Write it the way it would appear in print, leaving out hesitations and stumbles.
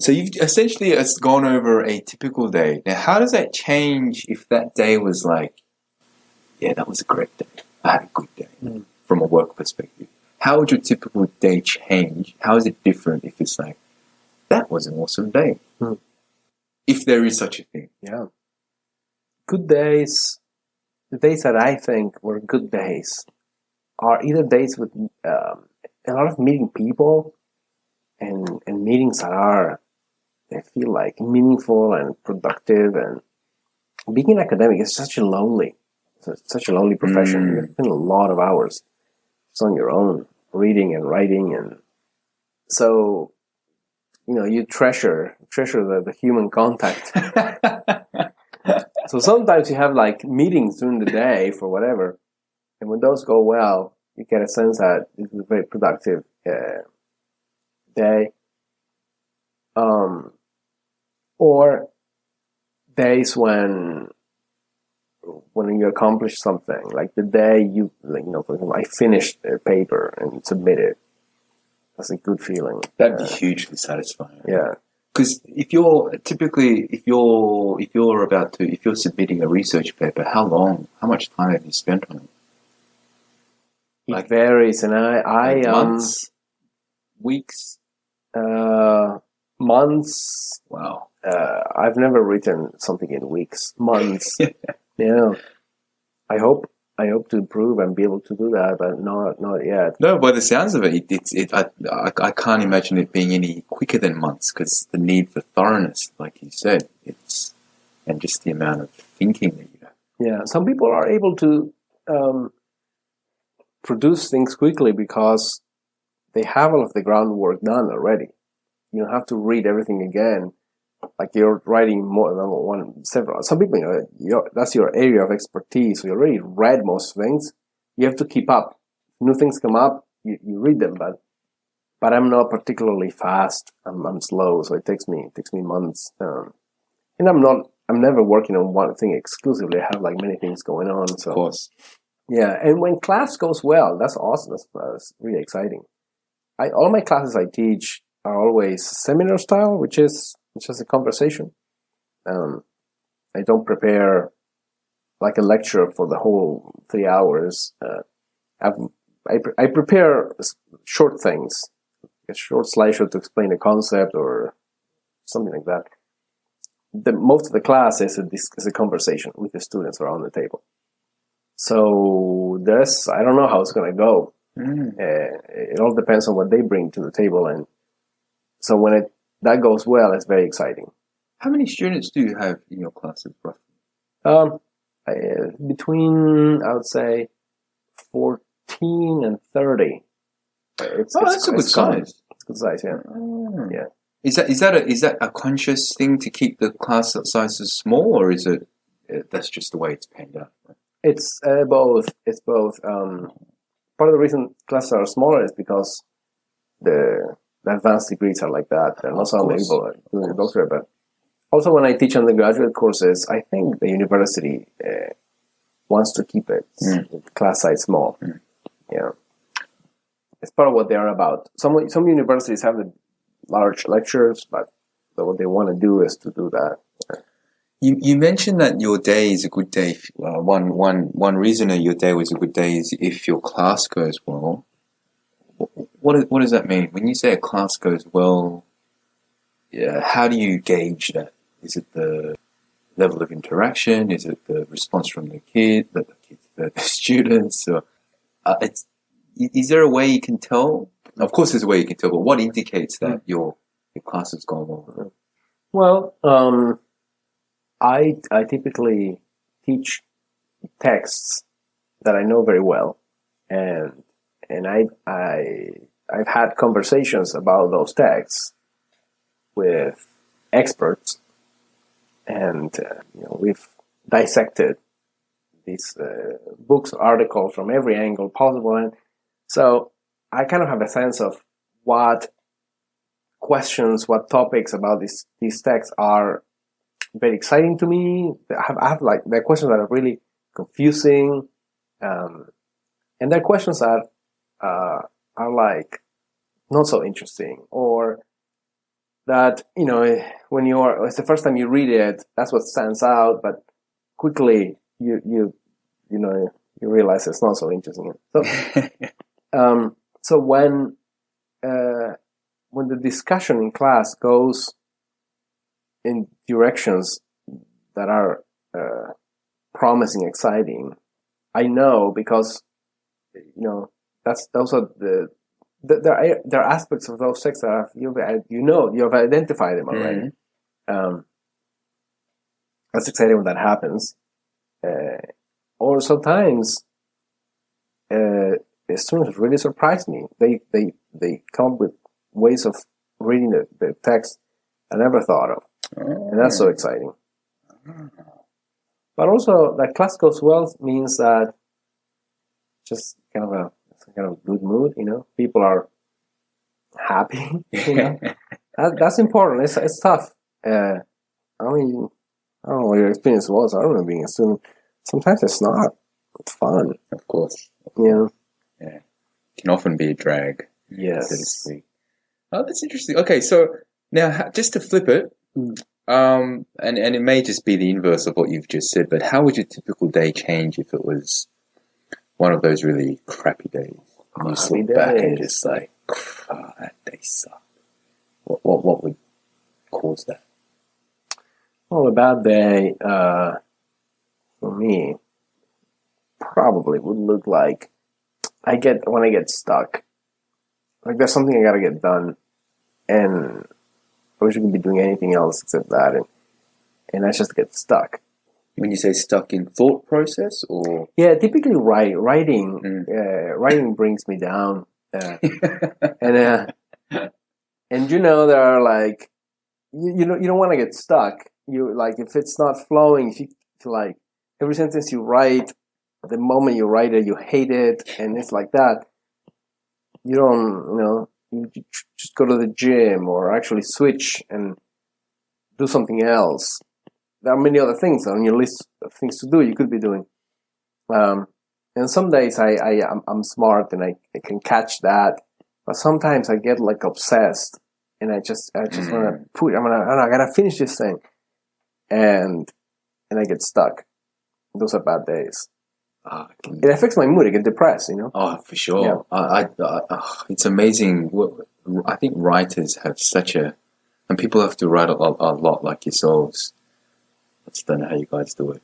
So you've essentially it's gone over a typical day. Now, how does that change if that day was like, yeah, that was a great day. I had a good day from a work perspective. How would your typical day change? How is it different if it's like, that was an awesome day? If there is such a thing. Yeah. Good days, the days that I think were good days are either days with a lot of meeting people and meetings that are, I feel like, meaningful and productive. And being an academic is such a lonely profession. You spend a lot of hours just on your own, reading and writing, and so you treasure the human contact. So sometimes you have like meetings during the day for whatever, and when those go well, you get a sense that it was a very productive day. Or days when you accomplish something, like the day you, for example, I finished a paper and submitted. That's a good feeling. That'd be hugely satisfying. Yeah. Because if you're submitting a research paper, how much time have you spent on it? It varies, and I months, weeks, months. Wow. I've never written something in weeks, months. Yeah. I hope to improve and be able to do that, but not yet. No, by the sounds of it, I can't imagine it being any quicker than months, because the need for thoroughness, like you said, and just the amount of thinking that you have. Yeah, some people are able to produce things quickly because they have all of the groundwork done already. You don't have to read everything again. Like you're writing more than several. Some people, that's your area of expertise. So you already read most things. You have to keep up. New things come up, you read them, but I'm not particularly fast. I'm slow, so it takes me months. And I'm never working on one thing exclusively. I have like many things going on. So of course, yeah. And when class goes well, that's awesome. That's really exciting. All my classes I teach are always seminar style, which is a conversation. I don't prepare like a lecture for the whole 3 hours. I prepare short things, a short slideshow to explain a concept or something like that. Most of the class is a conversation with the students around the table. So I don't know how it's going to go. It all depends on what they bring to the table, and so when that goes well, it's very exciting. How many students do you have in your classes, roughly? Between, I would say, 14 and 30. That's a good size. It's a good size, yeah. Yeah. Is that a conscious thing to keep the class sizes small, or is it that's just the way it's panned out? It's both. It's both. Part of the reason classes are smaller is because the advanced degrees are like that. They're not so many people doing a doctorate, but also when I teach undergraduate courses, I think the university wants to keep it class size small. Yeah, it's part of what they are about. Some universities have the large lectures, but what they want to do is to do that. You mentioned that your day is a good day. One reason that your day was a good day is if your class goes well. What does that mean? When you say a class goes well, how do you gauge that? Is it the level of interaction? Is it the response from the students? Or, is there a way you can tell? Of course, there's a way you can tell, but what indicates that your class has gone well? Well, I typically teach texts that I know very well, and I've had conversations about those texts with experts, and we've dissected these books, articles from every angle possible, and so I kind of have a sense of what questions, what topics about these texts are very exciting to me. I have like there are questions that are really confusing, and there are questions that are like not so interesting, or that, when it's the first time you read it, that's what stands out, but quickly you realize it's not so interesting. So when the discussion in class goes in directions that are promising, exciting, I know, because those are there are aspects of those texts that you've identified them already. Mm-hmm. That's exciting when that happens. Or sometimes students really surprise me. They come up with ways of reading the text I never thought of, and that's so exciting. But also, that class goes well means that just kind of a good mood. People are happy. That's important. It's tough. I don't know what your experience was. I don't remember being a student. Sometimes it's not. It's fun. Of course. Yeah. It can often be a drag. Yes. So to speak. Oh, that's interesting. Okay, so now just to flip it, and it may just be the inverse of what you've just said, but how would your typical day change if it was one of those really crappy days? And you look back and just like, that day sucked. What would cause that? Well, a bad day for me probably would look like when I get stuck. Like there's something I gotta get done, and I wish I could be doing anything else except that, and I just get stuck. When you say stuck in thought process, or typically writing brings me down, and there are like you don't want to get stuck. You like if it's not flowing, if you like every sentence you write, the moment you write it, you hate it, and it's like that. You don't, you just go to the gym or actually switch and do something else. There are many other things on your list of things to do you could be doing. And some days I'm smart and I can catch that, but sometimes I get like obsessed and I just want to I gotta finish this thing, and I get stuck. Those are bad days. It affects my mood. I get depressed, Oh, for sure. Yeah. It's amazing. I think writers have and people have to write a lot like yourselves. I just don't know how you guys do it.